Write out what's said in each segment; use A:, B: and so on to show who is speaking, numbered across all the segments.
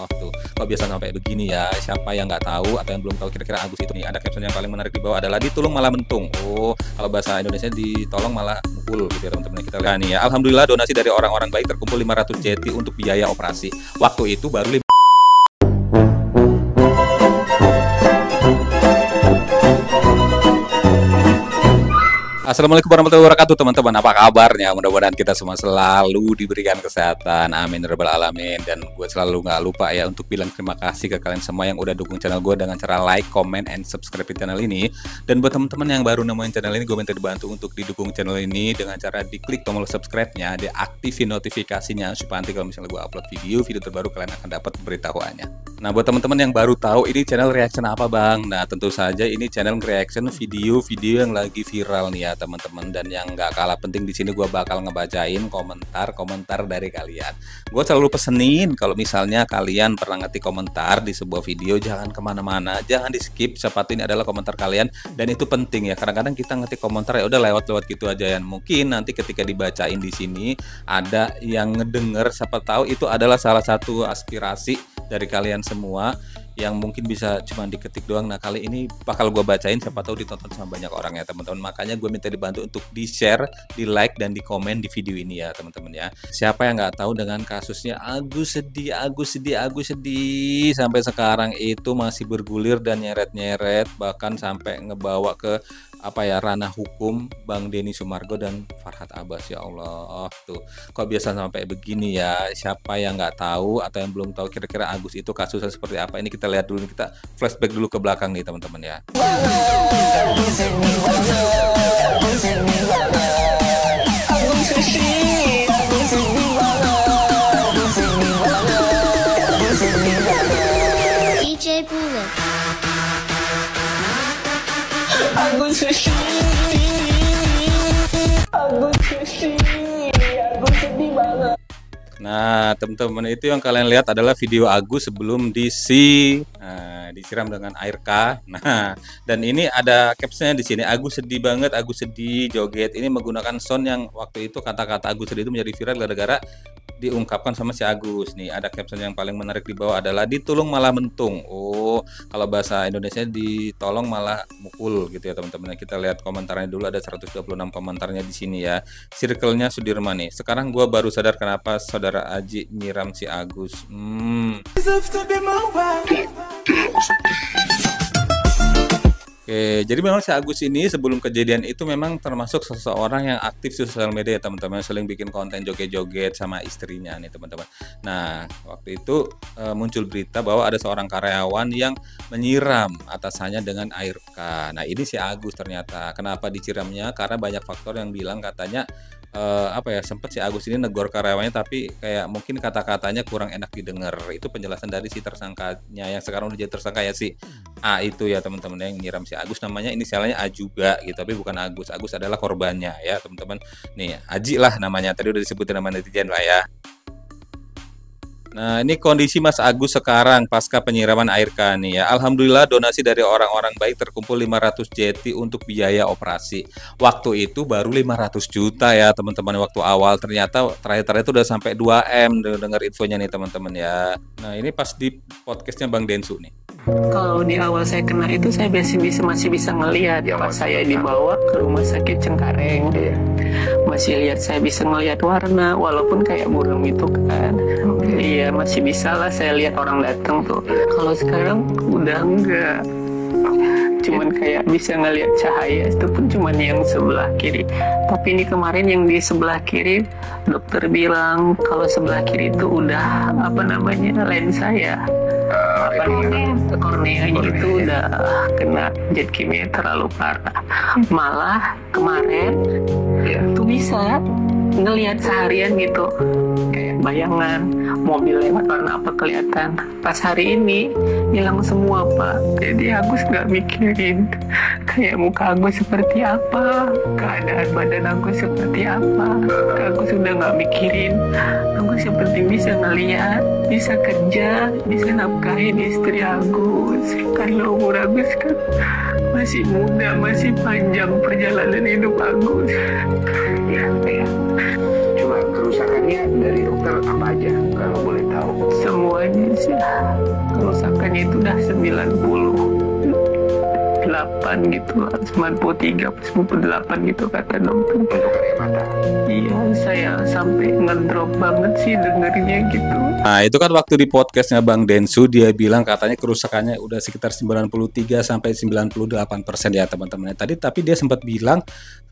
A: Allah, tuh kok biasa sampai begini ya. Siapa yang nggak tahu atau yang belum tahu kira-kira Agus itu nih, ada caption yang paling menarik di bawah adalah ditulung malah mentung. Oh, kalau bahasa Indonesia ditolong malah mukul gitu ya teman-teman. Kita lihat nih ya, alhamdulillah donasi dari orang-orang baik terkumpul 500 JT untuk biaya operasi. Waktu itu baru Assalamualaikum warahmatullahi wabarakatuh teman-teman. Apa kabarnya? Mudah-mudahan kita semua selalu diberikan kesehatan. Amin ya rabbal alamin. Dan gue selalu nggak lupa ya untuk bilang terima kasih ke kalian semua yang udah dukung channel gue dengan cara like, comment, and subscribe di channel ini. Dan buat teman-teman yang baru nemuin channel ini, gue minta dibantu untuk didukung channel ini dengan cara diklik tombol subscribe-nya, diaktifin notifikasinya supaya nanti kalau misalnya gue upload video terbaru kalian akan dapat pemberitahuannya. Nah, buat teman-teman yang baru tahu ini channel reaction apa bang? Nah, tentu saja ini channel reaction video-video yang lagi viral nih ya teman-teman, dan yang nggak kalah penting di sini gue bakal ngebacain komentar dari kalian. Gue selalu pesenin kalau misalnya kalian pernah ngetik komentar di sebuah video, jangan kemana-mana, jangan di skip. Siapa tahu ini adalah komentar kalian dan itu penting ya. Kadang-kadang kita ngetik komentar ya udah lewat-lewat gitu aja ya. Mungkin nanti ketika dibacain di sini ada yang ngedenger, siapa tahu itu adalah salah satu aspirasi dari kalian semua yang mungkin bisa cuma diketik doang. Nah, kali ini bakal gue bacain, siapa tahu ditonton sama banyak orang ya teman-teman. Makanya gue minta dibantu untuk di share, di like, dan di komen di video ini ya teman-teman ya. Siapa yang nggak tahu dengan kasusnya Agus sedih sampai sekarang itu masih bergulir dan nyeret-nyeret, bahkan sampai ngebawa ke ranah hukum Bang Denny Sumargo dan Farhad Abbas. Ya Allah, tuh kok biasa sampai begini ya. Siapa yang nggak tahu atau yang belum tahu kira-kira Agus itu kasusnya seperti apa, ini kita lihat dulu, kita flashback dulu ke belakang nih teman-teman ya.
B: DJ Bullet.
C: Agus sedih banget.
A: Nah, teman-teman, itu yang kalian lihat adalah video Agus sebelum disiram dengan air K. Nah, dan ini ada captionnya di sini, Agus sedih banget, Agus sedih joget. Ini menggunakan sound yang waktu itu kata-kata Agus sedih itu menjadi viral gara-gara diungkapkan sama si Agus. Nih, ada caption yang paling menarik di bawah adalah ditulung malah mentung. Oh, kalau bahasa Indonesia ditolong malah mukul gitu ya teman-teman. Kita lihat komentarnya dulu, ada 126 komentarnya di sini ya. Circle-nya Sudirman nih. Sekarang gua baru sadar kenapa saudara Aji nyiram si Agus. Oke, jadi memang si Agus ini sebelum kejadian itu memang termasuk seseorang yang aktif di sosial media ya teman-teman, sering bikin konten joget-joget sama istrinya nih teman-teman. Nah, waktu itu muncul berita bahwa ada seorang karyawan yang menyiram atasannya dengan air K. Nah, ini si Agus ternyata. Kenapa disiramnya? Karena banyak faktor yang bilang katanya sempat si Agus ini negor karyawannya tapi kayak mungkin kata-katanya kurang enak didengar. Itu penjelasan dari si tersangkanya yang sekarang udah jadi tersangka ya, si A itu ya teman-teman, yang nyiram si Agus. Namanya inisialnya A juga gitu, tapi bukan Agus. Agus adalah korbannya ya teman-teman. Nih, Aji lah namanya, tadi udah disebutin nama netizen lah ya. Nah, ini kondisi Mas Agus sekarang pasca penyiraman air K nih ya. Alhamdulillah donasi dari orang-orang baik terkumpul 500 JT untuk biaya operasi. Waktu itu baru 500 juta ya teman-teman waktu awal. Ternyata terakhir-terakhir itu udah sampai 2M dengar infonya nih teman-teman ya. Nah, ini pas di podcastnya Bang Densu nih.
C: Kalau di awal saya kena itu saya masih bisa ngelihat ya, pas saya dibawa ke rumah sakit Cengkareng. Masih lihat, saya bisa ngelihat warna walaupun kayak burung itu kan. Iya, masih bisa lah saya lihat orang datang tuh. Kalau sekarang udah enggak. Cuman kayak bisa ngelihat cahaya, itu pun cuman yang sebelah kiri. Tapi ini kemarin yang di sebelah kiri, dokter bilang kalau sebelah kiri itu udah lensa ya. Korneanya itu udah kena zat kimia terlalu parah. Malah kemarin tuh bisa ngelihat seharian gitu, kayak bayangan mobil lewat warna apa kelihatan. Pas hari ini hilang semua Pak. Jadi Agus nggak mikirin kayak muka Agus seperti apa, keadaan badan Agus seperti apa. Agus udah nggak mikirin. Agus yang penting bisa ngelihat, bisa kerja, bisa nafkahin istri Agus. Karena umur Agus kan masih muda, masih panjang perjalanan hidup Agus.
B: Coba kerusakannya dari dokter apa aja kalau boleh tahu?
C: Semuanya sih kerusakannya itu udah 98 gitu lah, 93, 98 gitu kata dokter.
B: Untuk area mata.
C: Iya, saya sampai ngedrop banget sih dengernya gitu.
A: Nah, itu kan waktu di podcastnya Bang Densu, dia bilang katanya kerusakannya udah sekitar 93 sampai 98% ya teman-teman. Tapi dia sempat bilang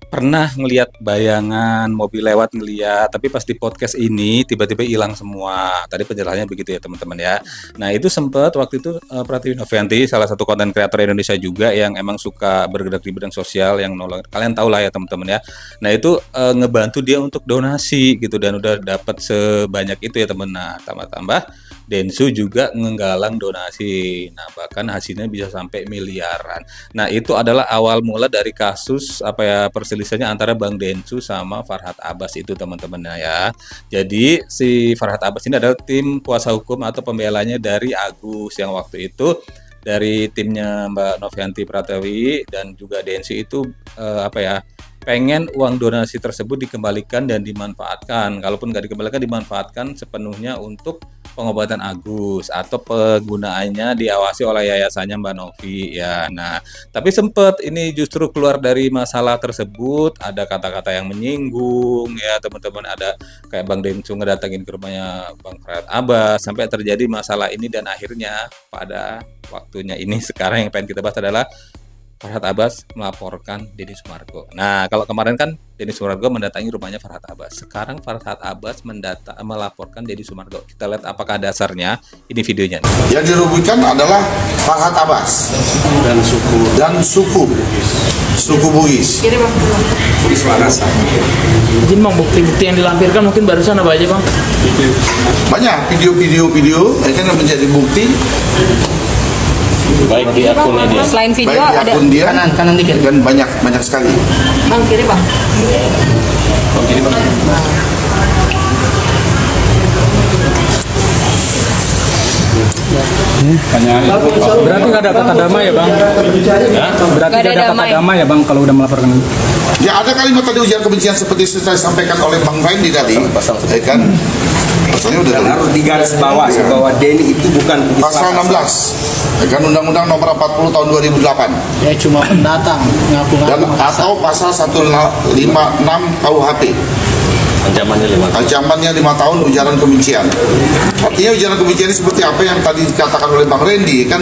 A: pernah ngelihat bayangan mobil lewat ngelihat, tapi pas di podcast ini tiba-tiba hilang semua. Tadi penjelasannya begitu ya teman-teman ya. Nah, itu sempat waktu itu Pratiwi Novianti, salah satu konten kreator Indonesia juga yang emang suka bergerak di bidang sosial, yang nolong, kalian tahu lah ya teman-teman ya. Nah, itu ngebantu dia untuk donasi gitu, dan udah dapat sebanyak itu ya teman. Nah, tambah Densu juga menggalang donasi. Nah, bahkan hasilnya bisa sampai miliaran. Nah, itu adalah awal mula dari kasus perselisihannya antara Bang Densu sama Farhad Abbas itu teman-teman ya. Jadi si Farhad Abbas ini adalah tim kuasa hukum atau pembelanya dari Agus yang waktu itu dari timnya Mbak Novianti Pratiwi dan juga Densu itu pengen uang donasi tersebut dikembalikan dan dimanfaatkan. Kalaupun nggak dikembalikan, dimanfaatkan sepenuhnya untuk pengobatan Agus atau penggunaannya diawasi oleh yayasannya Mbak Novi ya. Nah, tapi sempat ini justru keluar dari masalah tersebut, ada kata-kata yang menyinggung ya teman-teman, ada kayak Bang Densu ngedatengin ke rumahnya Bang Farhad Abbas sampai terjadi masalah ini, dan akhirnya pada waktunya ini sekarang yang pengen kita bahas adalah Farhad Abbas melaporkan Deddy Sumargo. Nah, kalau kemarin kan Deddy Sumargo mendatangi rumahnya Farhad Abbas. Sekarang Farhad Abbas melaporkan Deddy Sumargo. Kita lihat apakah dasarnya. Ini videonya.
D: Yang dirugikan adalah Farhad Abbas dan suku Bugis. Bugis Makassar.
E: Izin bang, bukti-bukti yang dilampirkan mungkin barusan apa aja bang?
D: Banyak video yang menjadi bukti.
A: Baik di akunnya dia.
F: Selain video
D: Baik di
F: ada
D: akun dia,
E: kanan dikit.
D: dan banyak sekali.
F: bang kiri bang.
E: Berarti nggak ada kata damai ya bang? Berarti nggak ada kata damai ya bang kalau udah melaporkan?
D: Ya, ada kalimat tadi ujaran kebencian seperti saya sampaikan oleh Bang Randy tadi, ya kan? Pasalnya udah
G: harus digaris bawah bahwa Denny itu bukan
D: pasal 16, ya kan, Undang-Undang Nomor 40 Tahun 2008.
E: Ya cuma pendatang ngaku-ngaku.
D: Dan atau pasal 156 KUHP. Ancamannya 5 tahun ujaran kebencian. Artinya ujaran kebencian ini seperti apa yang tadi dikatakan oleh Bang Randy kan,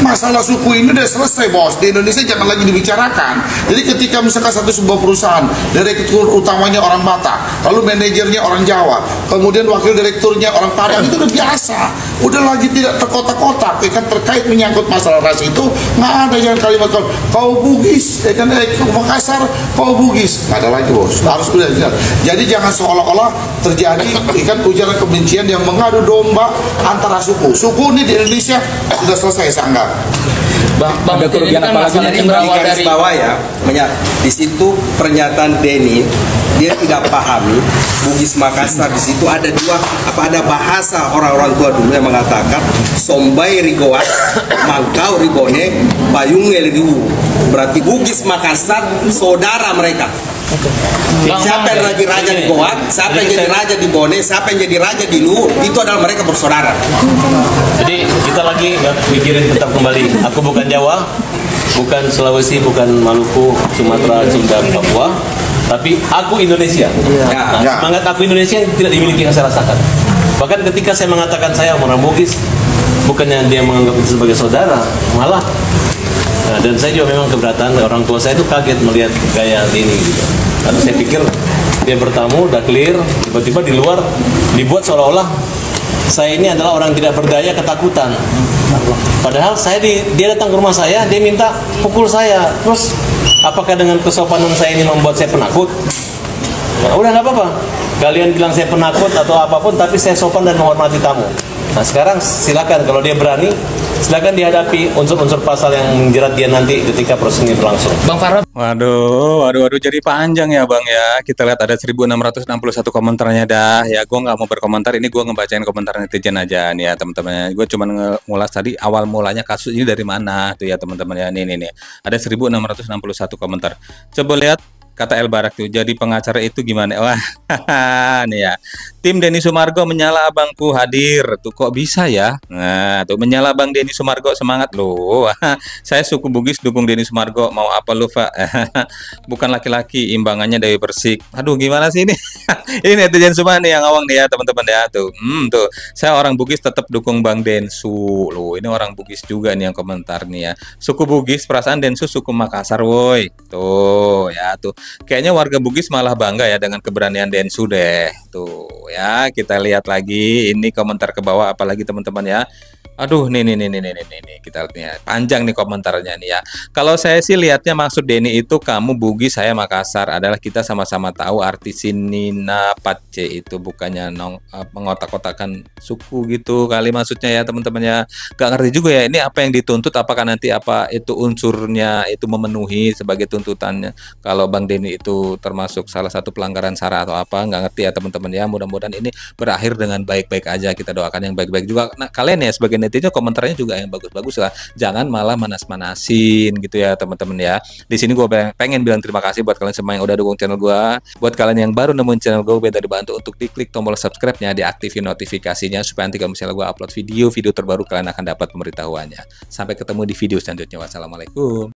D: masalah suku ini udah selesai bos, di Indonesia jangan lagi dibicarakan. Jadi ketika misalkan sebuah perusahaan direktur utamanya orang Batak, lalu manajernya orang Jawa, kemudian wakil direkturnya orang Padang, itu udah biasa, udah lagi tidak terkotak-kotak ya kan, terkait menyangkut masalah ras itu nggak ada yang kalimat kau Bugis ya kan, Makassar kau Bugis, nggak ada lagi bos, harus udah jelas. Jadi jangan seolah-olah terjadi ikan ujaran kebencian yang mengadu domba antara suku ini di Indonesia sudah selesai sangat.
E: Bang,
G: ada kerugian apa lagi
E: yang berawal dari
G: bawah ya, di situ pernyataan Denny dia tidak pahami Bugis Makassar. Di situ ada ada bahasa orang-orang tua dulu yang mengatakan Sombai Rigoat, Mangkau Rigone, Bayung Elidu. Berarti Bugis Makassar saudara mereka. Siapa yang lagi raja di Goa, siapa yang jadi raja di Bone, siapa yang jadi raja di Luwu, itu adalah mereka bersaudara.
H: Jadi kita lagi mikirin tetap kembali. Aku bukan Jawa, bukan Sulawesi, bukan Maluku, Sumatera, Sunda, Papua, tapi aku Indonesia. Semangat aku Indonesia tidak dimiliki yang saya rasakan. Bahkan ketika saya mengatakan saya orang Bugis, bukannya dia menganggap itu sebagai saudara, malah. Nah, dan saya juga memang keberatan, orang tua saya itu kaget melihat gaya ini gitu. Karena saya pikir dia bertamu udah clear, tiba-tiba di luar dibuat seolah-olah saya ini adalah orang tidak berdaya, ketakutan. Padahal dia datang ke rumah saya, dia minta pukul saya. Terus apakah dengan kesopanan saya ini membuat saya penakut? Nah, udah nggak apa-apa. Kalian bilang saya penakut atau apapun, tapi saya sopan dan menghormati tamu. Nah sekarang silakan, kalau dia berani, silakan dihadapi unsur-unsur pasal yang menjerat dia nanti ketika proses ini berlangsung.
E: Bang Farhad.
A: Waduh, jadi panjang ya Bang ya. Kita lihat ada 1661 komentarnya dah. Ya gue nggak mau berkomentar, ini gue ngebacain komentar netizen aja nih ya teman-teman. Gue cuma ngulas tadi awal mulanya kasus ini dari mana tuh ya teman-teman ya. Nih. Ada 1661 komentar. Coba lihat Kata El Barak tuh, jadi pengacara itu gimana? Wah, nih ya. Tim Denny Sumargo menyala abangku hadir. Tuh kok bisa ya? Nah, tuh menyala Bang Denny Sumargo, semangat loh. Saya suku Bugis dukung Denny Sumargo. Mau apa lu, Pak? Bukan laki-laki, imbangannya Dewi Persik. Aduh, gimana sih ini? Ini netizen semua nih yang ngawang nih ya, teman-teman ya. Tuh, tuh. Saya orang Bugis tetap dukung Bang Densu. Loh, ini orang Bugis juga nih yang komentar nih ya. Suku Bugis, perasaan Densu suku Makassar, woi. Tuh, ya tuh. Kayaknya warga Bugis malah bangga ya dengan keberanian Densu deh. Tuh ya, kita lihat lagi ini komentar ke bawah apalagi teman-teman ya. Aduh, nih kita lihat nih ya. Panjang nih komentarnya nih ya. Kalau saya sih lihatnya maksud Denny itu kamu Bugis, saya Makassar, adalah kita sama-sama tahu arti Sinina Pace itu bukannya mengotak-kotakan suku gitu kali maksudnya ya teman-teman ya. Gak ngerti juga ya ini apa yang dituntut, apakah nanti apa itu unsurnya itu memenuhi sebagai tuntutannya. Kalau Bang Denny itu termasuk salah satu pelanggaran SARA atau apa, nggak ngerti ya teman-teman ya. Mudah-mudahan ini berakhir dengan baik-baik aja. Kita doakan yang baik-baik juga. Nah, kalian ya sebagai netizen komentarnya juga yang bagus-bagus lah. Jangan malah manas-manasin gitu ya teman-teman ya. Di sini gue pengen bilang terima kasih buat kalian semua yang udah dukung channel gue. Buat kalian yang baru nemuin channel gue, beda dibantu untuk diklik tombol subscribe-nya, diaktifin notifikasinya supaya nanti kalau misalnya gue upload video terbaru kalian akan dapat pemberitahuannya. Sampai ketemu di video selanjutnya. Wassalamualaikum.